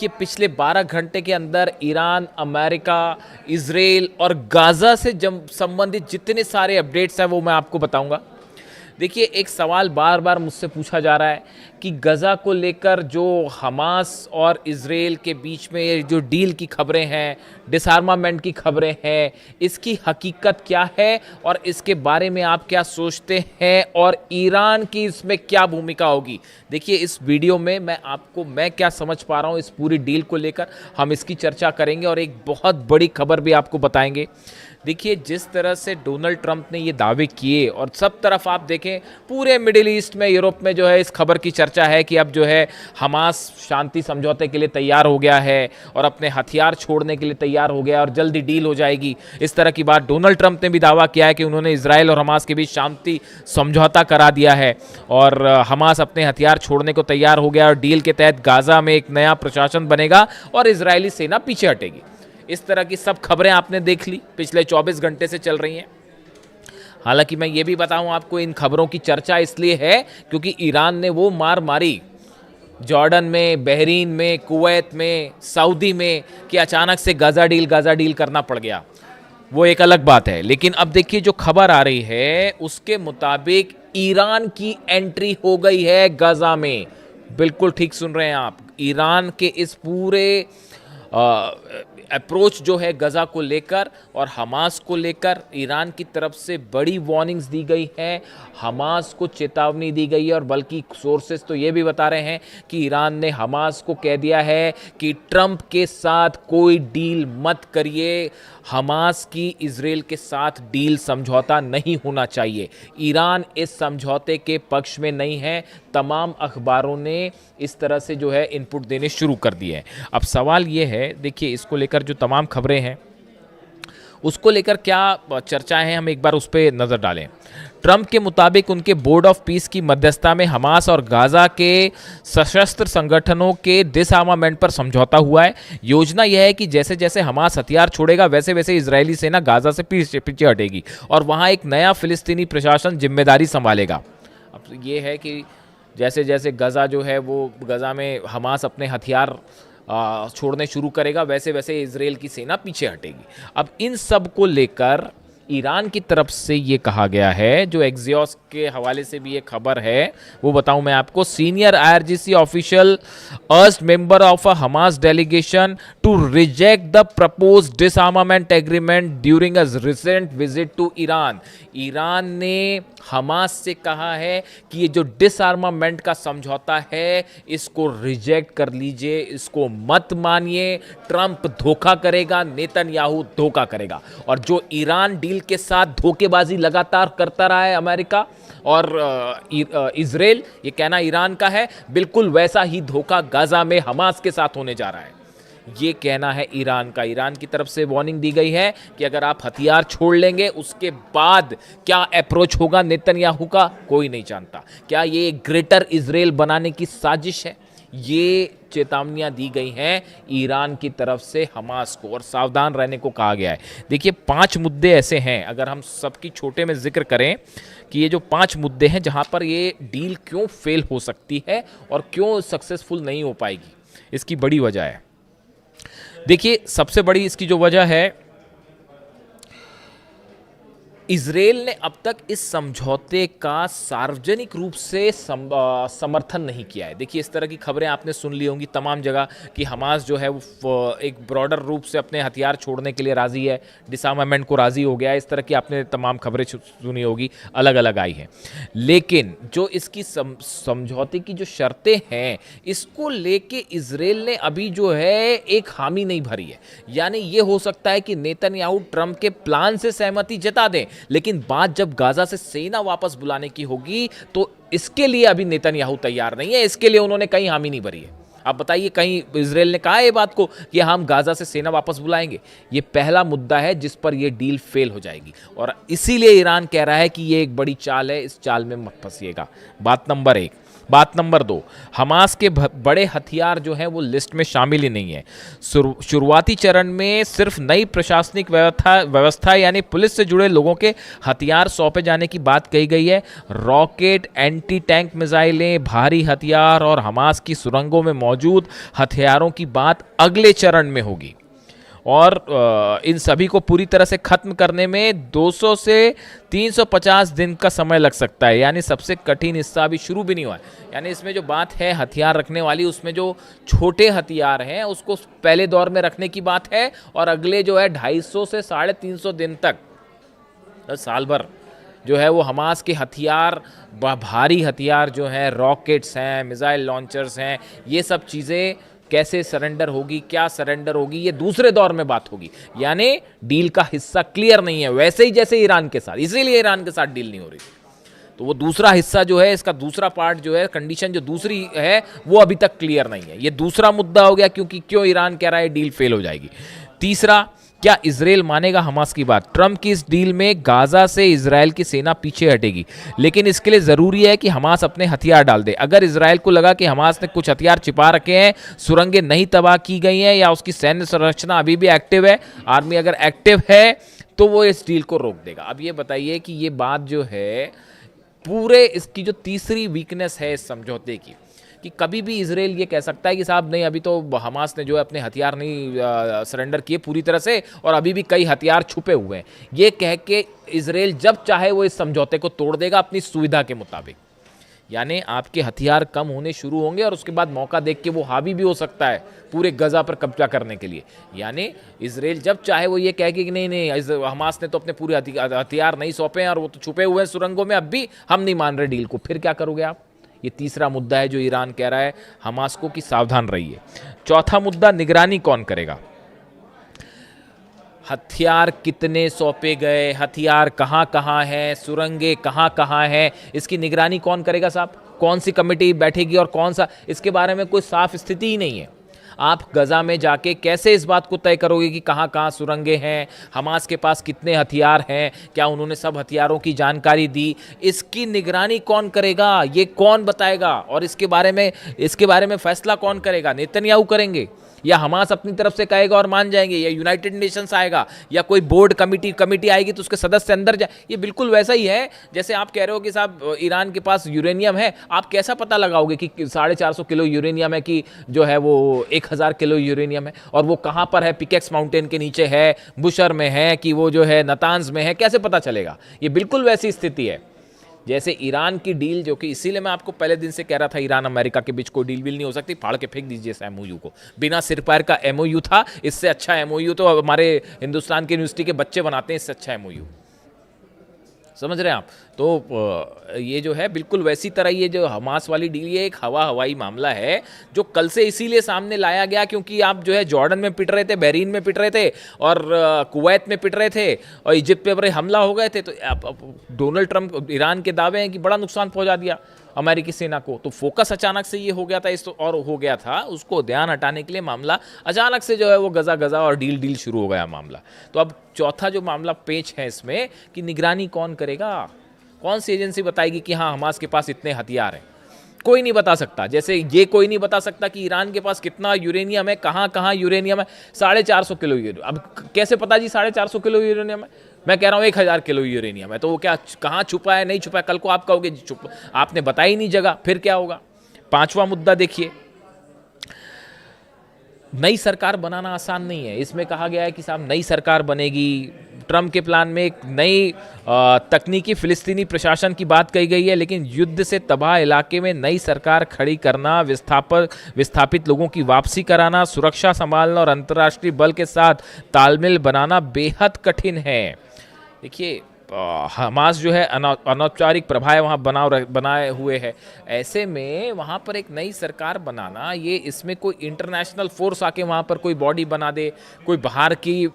देखिए पिछले 12 घंटे के अंदर ईरान, अमेरिका, इजराइल और गाज़ा से संबंधित जितने सारे अपडेट्स हैं वो मैं आपको बताऊंगा। देखिए एक सवाल बार बार मुझसे पूछा जा रहा है कि गज़ा को लेकर जो हमास और इजराइल के बीच में जो डील की खबरें हैं, डिसआर्मामेंट की खबरें हैं, इसकी हकीकत क्या है और इसके बारे में आप क्या सोचते हैं और ईरान की इसमें क्या भूमिका होगी। देखिए इस वीडियो में मैं क्या समझ पा रहा हूँ इस पूरी डील को लेकर, हम इसकी चर्चा करेंगे और एक बहुत बड़ी खबर भी आपको बताएंगे। देखिए जिस तरह से डोनाल्ड ट्रंप ने ये दावे किए और सब तरफ आप देखें पूरे मिडिल ईस्ट में, यूरोप में जो है इस खबर की चर्चा है कि अब जो है हमास शांति समझौते के लिए तैयार हो गया है और अपने हथियार छोड़ने के लिए तैयार हो गया और जल्दी डील हो जाएगी। इस तरह की बात डोनाल्ड ट्रंप ने भी दावा किया है कि उन्होंने इजराइल और हमास के बीच शांति समझौता करा दिया है और हमास अपने हथियार छोड़ने को तैयार हो गया और डील के तहत गाज़ा में एक नया प्रशासन बनेगा और इजरायली सेना पीछे हटेगी। इस तरह की सब खबरें आपने देख ली, पिछले 24 घंटे से चल रही हैं। हालांकि मैं ये भी बताऊं आपको, इन खबरों की चर्चा इसलिए है क्योंकि ईरान ने वो मार मारी जॉर्डन में, बहरीन में, कुवैत में, सऊदी में कि अचानक से गाज़ा डील करना पड़ गया। वो एक अलग बात है। लेकिन अब देखिए जो खबर आ रही है उसके मुताबिक ईरान की एंट्री हो गई है गाज़ा में। बिल्कुल ठीक सुन रहे हैं आप। ईरान के इस पूरे अप्रोच जो है गज़ा को लेकर और हमास को लेकर ईरान की तरफ से बड़ी वार्निंग्स दी गई हैं, हमास को चेतावनी दी गई है और बल्कि सोर्सेस तो ये भी बता रहे हैं कि ईरान ने हमास को कह दिया है कि ट्रंप के साथ कोई डील मत करिए, हमास की इजराइल के साथ डील समझौता नहीं होना चाहिए। ईरान इस समझौते के पक्ष में नहीं है। तमाम अखबारों ने इस तरह से जो है इनपुट देने शुरू कर दिए हैं। अब सवाल ये है, देखिए इसको लेकर जो तमाम खबरें हैं उसको लेकर क्या चर्चाएं हैं, हम एक बार उस पर नज़र डालें। ट्रंप के मुताबिक उनके बोर्ड ऑफ पीस की मध्यस्थता में हमास और गाज़ा के सशस्त्र संगठनों के डिसआर्मामेंट पर समझौता हुआ है। योजना यह है कि जैसे जैसे हमास हथियार छोड़ेगा वैसे वैसे इजरायली सेना गाज़ा से पीछे हटेगी और वहाँ एक नया फिलिस्तीनी प्रशासन जिम्मेदारी संभालेगा। अब ये है कि जैसे जैसे गज़ा जो है वो गज़ा में हमास अपने हथियार छोड़ने शुरू करेगा वैसे वैसे इजराइल की सेना पीछे हटेगी। अब इन सब को लेकर ईरान की तरफ से ये कहा गया है, जो एक्सियोस के हवाले से भी ये खबर है वो बताऊं मैं आपको। Senior IRGC official urged member of a Hamas delegation to reject the proposed disarmament agreement during a recent visit to Iran. Iran ने हमास से कहा है कि ये जो डिसआर्मामेंट का समझौता है इसको रिजेक्ट कर लीजिए, इसको मत मानिए। ट्रंप धोखा करेगा, नेतन्याहू धोखा करेगा। और जो ईरान डील के साथ धोखेबाजी लगातार करता रहा है अमेरिका और इजराइल, ये कहना ईरान का है, बिल्कुल वैसा ही धोखा गाज़ा में हमास के साथ होने जा रहा है। ये कहना है ईरान का। ईरान की तरफ से वार्निंग दी गई है कि अगर आप हथियार छोड़ लेंगे उसके बाद क्या अप्रोच होगा नेतन्याहू का, कोई नहीं जानता। क्या ये ग्रेटर इजराइल बनाने की साजिश है? ये चेतावनियां दी गई हैं ईरान की तरफ से हमास को और सावधान रहने को कहा गया है। देखिए 5 मुद्दे ऐसे हैं, अगर हम सबकी छोटे में जिक्र करें कि ये जो 5 मुद्दे हैं जहां पर ये डील क्यों फेल हो सकती है और क्यों सक्सेसफुल नहीं हो पाएगी, इसकी बड़ी वजह है। देखिए सबसे बड़ी इसकी जो वजह है, इजराइल ने अब तक इस समझौते का सार्वजनिक रूप से समर्थन नहीं किया है। देखिए इस तरह की खबरें आपने सुन ली होंगी तमाम जगह कि हमास जो है वो एक ब्रॉडर रूप से अपने हथियार छोड़ने के लिए राज़ी है, डिसआर्मामेंट को राज़ी हो गया है। इस तरह की आपने तमाम खबरें सुनी होगी, अलग अलग आई हैं। लेकिन जो इसकी समझौते की जो शर्तें हैं इसको लेके इजराइल ने अभी जो है एक हामी नहीं भरी है। यानी ये हो सकता है कि नेतन्याहू ट्रंप के प्लान से सहमति जता दें, लेकिन बात जब गाज़ा से सेना वापस बुलाने की होगी तो इसके लिए अभी नेतन्याहू तैयार नहीं है, इसके लिए उन्होंने कहीं हामी नहीं भरी है। आप बताइए, कहीं इजराइल ने कहा है ये बात को कि हम गाज़ा से सेना वापस बुलाएंगे? ये पहला मुद्दा है जिस पर यह डील फेल हो जाएगी और इसीलिए ईरान कह रहा है कि ये एक बड़ी चाल है, इस चाल में मत फंसिएगा। बात नंबर 1। बात नंबर 2, हमास के बड़े हथियार जो हैं वो लिस्ट में शामिल ही नहीं है। शुरुआती चरण में सिर्फ नई प्रशासनिक व्यवस्था यानी पुलिस से जुड़े लोगों के हथियार सौंपे जाने की बात कही गई है। रॉकेट, एंटी टैंक मिसाइलें, भारी हथियार और हमास की सुरंगों में मौजूद हथियारों की बात अगले चरण में होगी और इन सभी को पूरी तरह से खत्म करने में 200 से 350 दिन का समय लग सकता है। यानी सबसे कठिन हिस्सा अभी शुरू भी नहीं हुआ है। यानी इसमें जो बात है हथियार रखने वाली, उसमें जो छोटे हथियार हैं उसको पहले दौर में रखने की बात है और अगले जो है 250 से 350 दिन तक, साल भर जो है वो हमास के हथियार, भारी हथियार जो हैं, रॉकेट्स हैं, मिसाइल लॉन्चर्स हैं, ये सब चीज़ें कैसे सरेंडर होगी, क्या सरेंडर होगी, ये दूसरे दौर में बात होगी। यानी डील का हिस्सा क्लियर नहीं है, वैसे ही जैसे ईरान के साथ, इसीलिए ईरान के साथ डील नहीं हो रही। तो वो दूसरा हिस्सा जो है, इसका दूसरा पार्ट जो है, कंडीशन जो दूसरी है वो अभी तक क्लियर नहीं है। ये दूसरा मुद्दा हो गया क्योंकि क्यों ईरान कह रहा है डील फेल हो जाएगी। तीसरा, क्या इजराइल मानेगा हमास की बात? ट्रंप की इस डील में गाजा से इजराइल की सेना पीछे हटेगी, लेकिन इसके लिए जरूरी है कि हमास अपने हथियार डाल दे। अगर इजराइल को लगा कि हमास ने कुछ हथियार छिपा रखे हैं, सुरंगें नहीं तबाह की गई हैं या उसकी सैन्य संरचना अभी भी एक्टिव है, आर्मी अगर एक्टिव है तो वो इस डील को रोक देगा। अब ये बताइए कि ये बात जो है पूरे इसकी जो तीसरी वीकनेस है इस समझौते की, कि कभी भी इजराइल ये कह सकता है कि साहब नहीं, अभी तो हमास ने जो है अपने हथियार नहीं सरेंडर किए पूरी तरह से और अभी भी कई हथियार छुपे हुए हैं। ये कह के इजराइल जब चाहे वो इस समझौते को तोड़ देगा अपनी सुविधा के मुताबिक। यानी आपके हथियार कम होने शुरू होंगे और उसके बाद मौका देख के वो हावी भी हो सकता है पूरे गजा पर कब्जा करने के लिए। यानी इजराइल जब चाहे वो ये कहे कि नहीं नहीं, हमास ने तो अपने पूरे हथियार नहीं सौंपे हैं और वो तो छुपे हुए हैं सुरंगों में, अब भी हम नहीं मान रहे डील को, फिर क्या करोगे आप? ये तीसरा मुद्दा है जो ईरान कह रहा है हमास को कि सावधान रहिए। चौथा मुद्दा, निगरानी कौन करेगा? हथियार कितने सौंपे गए, हथियार कहाँ कहाँ हैं, सुरंगें कहाँ कहाँ हैं, इसकी निगरानी कौन करेगा साहब? कौन सी कमेटी बैठेगी और कौन सा? इसके बारे में कोई साफ स्थिति ही नहीं है। आप गजा में जाके कैसे इस बात को तय करोगे कि कहाँ कहाँ सुरंगें हैं, हमास के पास कितने हथियार हैं, क्या उन्होंने सब हथियारों की जानकारी दी? इसकी निगरानी कौन करेगा? ये कौन बताएगा? और इसके बारे में फैसला कौन करेगा? नेतन्याहू करेंगे या हमास अपनी तरफ से कहेगा और मान जाएंगे, या यूनाइटेड नेशंस आएगा या कोई बोर्ड कमेटी आएगी तो उसके सदस्य अंदर जाए? ये बिल्कुल वैसा ही है जैसे आप कह रहे हो कि साहब ईरान के पास यूरेनियम है, आप कैसा पता लगाओगे कि 450 किलो यूरेनियम है कि जो है वो 1000 किलो यूरेनियम है, और वो कहाँ पर है? पिकेक्स माउंटेन के नीचे है, बुशर में है कि वो जो है नतान्ज में है? कैसे पता चलेगा? ये बिल्कुल वैसी स्थिति है जैसे ईरान की डील, जो कि इसीलिए मैं आपको पहले दिन से कह रहा था ईरान अमेरिका के बीच कोई डील विल नहीं हो सकती, फाड़ के फेंक दीजिए इस एमओयू को। बिना सिर पैर का एमओयू था, इससे अच्छा एमओयू तो हमारे हिंदुस्तान की यूनिवर्सिटी के बच्चे बनाते हैं, इससे अच्छा एमओयू। समझ रहे हैं आप? तो ये जो है बिल्कुल वैसी तरह ये जो हमास वाली डील, ये एक हवाई मामला है जो कल से इसीलिए सामने लाया गया क्योंकि आप जो है जॉर्डन में पिट रहे थे, बहरीन में पिट रहे थे और कुवैत में पिट रहे थे और इजिप्ट पे बड़े हमला हो गए थे। तो डोनाल्ड ट्रंप, ईरान के दावे हैं कि बड़ा नुकसान पहुंचा दिया अमेरिकी सेना को, तो फोकस अचानक से ये हो गया था इस तो, और हो गया था उसको ध्यान हटाने के लिए मामला अचानक से जो है वो गजा और डील शुरू हो गया मामला। तो अब चौथा जो मामला पेच है इसमें कि निगरानी कौन करेगा? कौन सी एजेंसी बताएगी कि हाँ हमास के पास इतने हथियार हैं? कोई नहीं बता सकता। जैसे ये कोई नहीं बता सकता कि ईरान के पास कितना यूरेनियम है, कहाँ कहाँ यूरेनियम है। 450 किलो यूरेनियम, अब कैसे पता जी 450 किलो यूरेनियम है? मैं कह रहा हूँ 1000 किलो यूरेनियम है, तो वो क्या कहाँ छुपा है, नहीं छुपा है? कल को आप कहोगे छुप, आपने बताई नहीं जगह, फिर क्या होगा? पांचवा मुद्दा देखिए, नई सरकार बनाना आसान नहीं है। इसमें कहा गया है कि साहब नई सरकार बनेगी, ट्रंप के प्लान में एक नई तकनीकी फिलिस्तीनी प्रशासन की बात कही गई है, लेकिन युद्ध से तबाह इलाके में नई सरकार खड़ी करना, विस्थापित लोगों की वापसी कराना, सुरक्षा संभालना और अंतर्राष्ट्रीय बल के साथ तालमेल बनाना बेहद कठिन है। देखिए हमास जो है अनौपचारिक प्रभाव वहाँ बनाए हुए है, ऐसे में वहाँ पर एक नई सरकार बनाना, ये इसमें कोई इंटरनेशनल फोर्स आके वहाँ पर कोई बॉडी बना दे, कोई बाहर की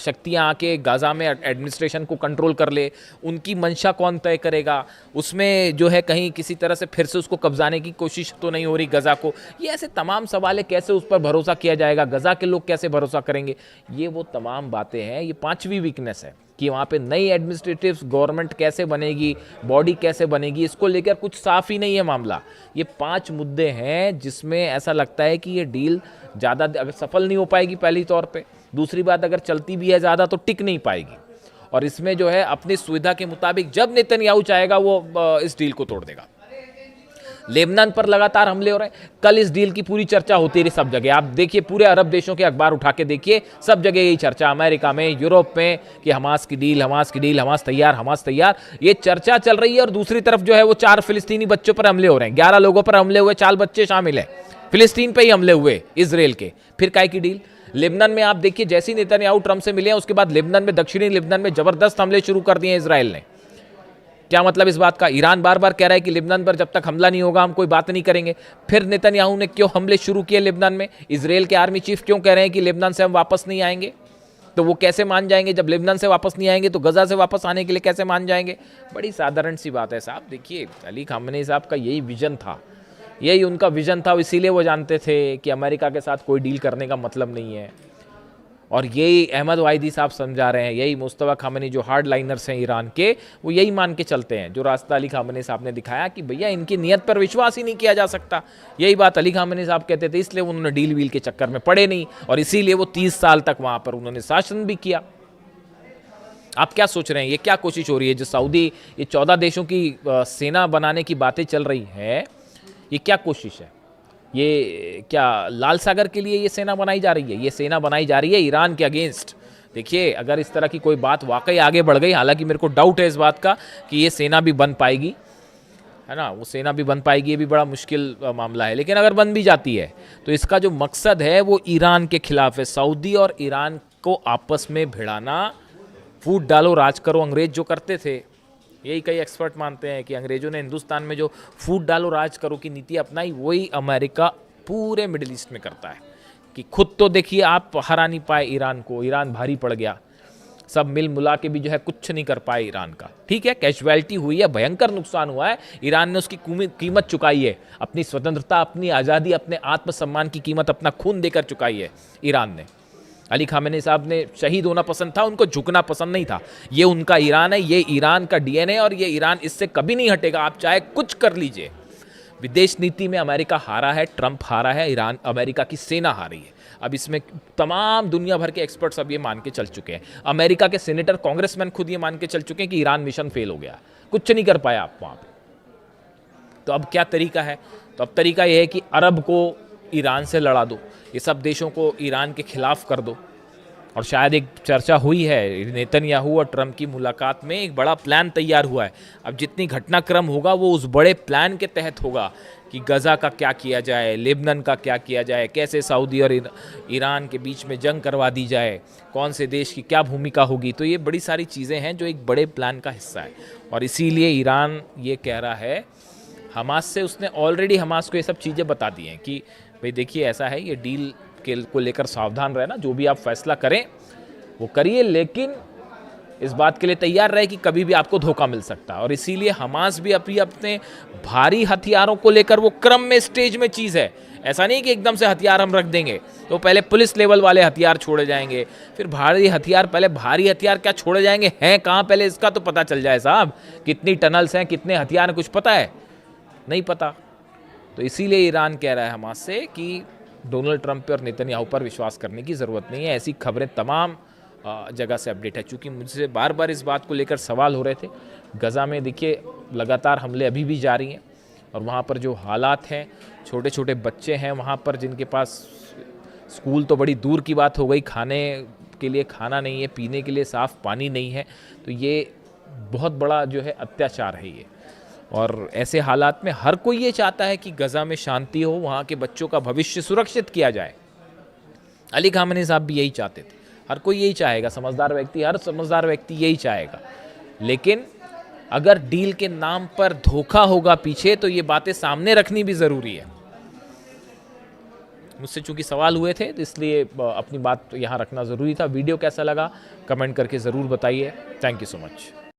शक्तियाँ आके गाज़ा में एडमिनिस्ट्रेशन को कंट्रोल कर ले, उनकी मंशा कौन तय करेगा? उसमें जो है कहीं किसी तरह से फिर से उसको कब्जाने की कोशिश तो नहीं हो रही गज़ा को? ये ऐसे तमाम सवाल है, कैसे उस पर भरोसा किया जाएगा? गज़ा के लोग कैसे भरोसा करेंगे? ये वो तमाम बातें हैं। ये पांचवी वीकनेस है कि वहाँ पे नई एडमिनिस्ट्रेटिव गवर्नमेंट कैसे बनेगी, बॉडी कैसे बनेगी, इसको लेकर कुछ साफ ही नहीं है मामला। ये 5 मुद्दे हैं जिसमें ऐसा लगता है कि ये डील ज़्यादा अगर सफल नहीं हो पाएगी पहली तौर पे, दूसरी बात अगर चलती भी है ज़्यादा तो टिक नहीं पाएगी, और इसमें जो है अपनी सुविधा के मुताबिक जब नेतन्याहू चाहेगा वो इस डील को तोड़ देगा। लेबनान पर लगातार हमले हो रहे हैं, कल इस डील की पूरी चर्चा होती रही सब जगह। आप देखिए पूरे अरब देशों के अखबार उठा के देखिए, सब जगह यही चर्चा, अमेरिका में, यूरोप में, कि हमास की डील, हमास की डील, हमास तैयार, हमास तैयार, ये चर्चा चल रही है। और दूसरी तरफ जो है वो 4 फिलिस्तीनी बच्चों पर हमले हो रहे हैं, 11 लोगों पर हमले हुए, 4 बच्चे शामिल हैं, फिलिस्तीन पे ही हमले हुए इजराइल के। फिर काय की डील? लेबनान में आप देखिए जैसे ही नेतन्याहू ट्रंप से मिले हैं उसके बाद लेबनान में, दक्षिणी लेबनान में जबरदस्त हमले शुरू कर दिए इजराइल ने। क्या मतलब इस बात का? ईरान बार बार कह रहा है कि लेबनान पर जब तक हमला नहीं होगा हम कोई बात नहीं करेंगे। फिर नेतन्याहू ने क्यों हमले शुरू किए लेबनान में? इजराइल के आर्मी चीफ क्यों कह रहे हैं कि लेबनान से हम वापस नहीं आएंगे? तो वो कैसे मान जाएंगे? जब लेबनान से वापस नहीं आएंगे तो गजा से वापस आने के लिए कैसे मान जाएंगे? बड़ी साधारण सी बात है साहब। देखिए अली खामेनी साहब का यही विजन था, यही उनका विजन था, इसीलिए वो जानते थे कि अमेरिका के साथ कोई डील करने का मतलब नहीं है। और यही अहमद वाहिदी साहब समझा रहे हैं, यही मुस्तफा खामेनी जो हार्ड लाइनर्स हैं ईरान के, वो यही मान के चलते हैं, जो रास्ता अली खामेनी साहब ने दिखाया कि भैया इनकी नीयत पर विश्वास ही नहीं किया जा सकता। यही बात अली खामेनी साहब कहते थे, इसलिए उन्होंने डील वील के चक्कर में पड़े नहीं, और इसीलिए वो 30 साल तक वहाँ पर उन्होंने शासन भी किया। आप क्या सोच रहे हैं, ये क्या कोशिश हो रही है? जो सऊदी, ये 14 देशों की सेना बनाने की बातें चल रही हैं, ये क्या कोशिश है? ये क्या लाल सागर के लिए ये सेना बनाई जा रही है? ये सेना बनाई जा रही है ईरान के अगेंस्ट। देखिए अगर इस तरह की कोई बात वाकई आगे बढ़ गई, हालांकि मेरे को डाउट है इस बात का कि ये सेना भी बन पाएगी, है ना, वो सेना भी बन पाएगी, ये भी बड़ा मुश्किल मामला है। लेकिन अगर बन भी जाती है तो इसका जो मकसद है वो ईरान के खिलाफ है। सऊदी और ईरान को आपस में भिड़ाना, फूट डालो राज करो, अंग्रेज जो करते थे, यही कई एक्सपर्ट मानते हैं कि अंग्रेजों ने हिंदुस्तान में जो फूट डालो राज करो की नीति अपनाई, वही अमेरिका पूरे मिडिल ईस्ट में करता है। कि खुद तो देखिए आप हरा नहीं पाए ईरान को, ईरान भारी पड़ गया, सब मिल मुला के भी जो है कुछ नहीं कर पाए ईरान का। ठीक है, कैजुअलिटी हुई है, भयंकर नुकसान हुआ है, ईरान ने उसकी कीमत चुकाई है, अपनी स्वतंत्रता, अपनी आज़ादी, अपने आत्मसम्मान की कीमत अपना खून देकर चुकाई है ईरान ने। अली खामेनी साहब ने शहीद होना पसंद था, उनको झुकना पसंद नहीं था। ये उनका ईरान है, ये ईरान का डीएनए, और ये ईरान इससे कभी नहीं हटेगा, आप चाहे कुछ कर लीजिए। विदेश नीति में अमेरिका हारा है, ट्रंप हारा है, ईरान, अमेरिका की सेना हारी है। अब इसमें तमाम दुनिया भर के एक्सपर्ट्स अब ये मान के चल चुके हैं, अमेरिका के सीनेटर, कांग्रेसमैन खुद ये मान के चल चुके हैं कि ईरान मिशन फेल हो गया, कुछ नहीं कर पाया आप वहाँ पे। तो अब क्या तरीका है? तो अब तरीका यह है कि अरब को ईरान से लड़ा दो, ये सब देशों को ईरान के खिलाफ कर दो। और शायद एक चर्चा हुई है नेतन्याहू और ट्रंप की मुलाकात में, एक बड़ा प्लान तैयार हुआ है। अब जितनी घटनाक्रम होगा वो उस बड़े प्लान के तहत होगा कि गजा का क्या किया जाए, लेबनान का क्या किया जाए, कैसे सऊदी और ईरान के बीच में जंग करवा दी जाए, कौन से देश की क्या भूमिका होगी। तो ये बड़ी सारी चीज़ें हैं जो एक बड़े प्लान का हिस्सा है। और इसीलिए ईरान ये कह रहा है हमास से, उसने ऑलरेडी हमास को ये सब चीज़ें बता दी हैं कि भाई देखिए ऐसा है, ये डील के को लेकर सावधान रहना, जो भी आप फैसला करें वो करिए, लेकिन इस बात के लिए तैयार रहे कि कभी भी आपको धोखा मिल सकता है। और इसीलिए हमास भी अपने भारी हथियारों को लेकर, वो क्रम में, स्टेज में चीज़ है। ऐसा नहीं कि एकदम से हथियार हम रख देंगे तो पहले पुलिस लेवल वाले हथियार छोड़े जाएंगे, फिर भारी हथियार, पहले भारी हथियार क्या छोड़े जाएंगे, हैं कहाँ, पहले इसका तो पता चल जाए साहब। कितनी टनल्स हैं, कितने हथियार हैं, कुछ पता है? नहीं पता। तो इसीलिए ईरान कह रहा है हमास से कि डोनाल्ड ट्रंप पर और नेतन्याहू पर विश्वास करने की ज़रूरत नहीं है। ऐसी खबरें तमाम जगह से अपडेट है। चूँकि मुझसे बार बार इस बात को लेकर सवाल हो रहे थे, गज़ा में देखिए लगातार हमले अभी भी जारी हैं, और वहाँ पर जो हालात हैं, छोटे छोटे बच्चे हैं वहाँ पर जिनके पास स्कूल तो बड़ी दूर की बात हो गई, खाने के लिए खाना नहीं है, पीने के लिए साफ़ पानी नहीं है। तो ये बहुत बड़ा जो है अत्याचार है ये। और ऐसे हालात में हर कोई ये चाहता है कि गज़ा में शांति हो, वहाँ के बच्चों का भविष्य सुरक्षित किया जाए। अली खामेनी साहब भी यही चाहते थे, हर कोई यही चाहेगा, समझदार व्यक्ति, हर समझदार व्यक्ति यही चाहेगा। लेकिन अगर डील के नाम पर धोखा होगा पीछे, तो ये बातें सामने रखनी भी ज़रूरी है। मुझसे चूंकि सवाल हुए थे तो इसलिए अपनी बात यहाँ रखना ज़रूरी था। वीडियो कैसा लगा कमेंट करके ज़रूर बताइए। Thank you so much.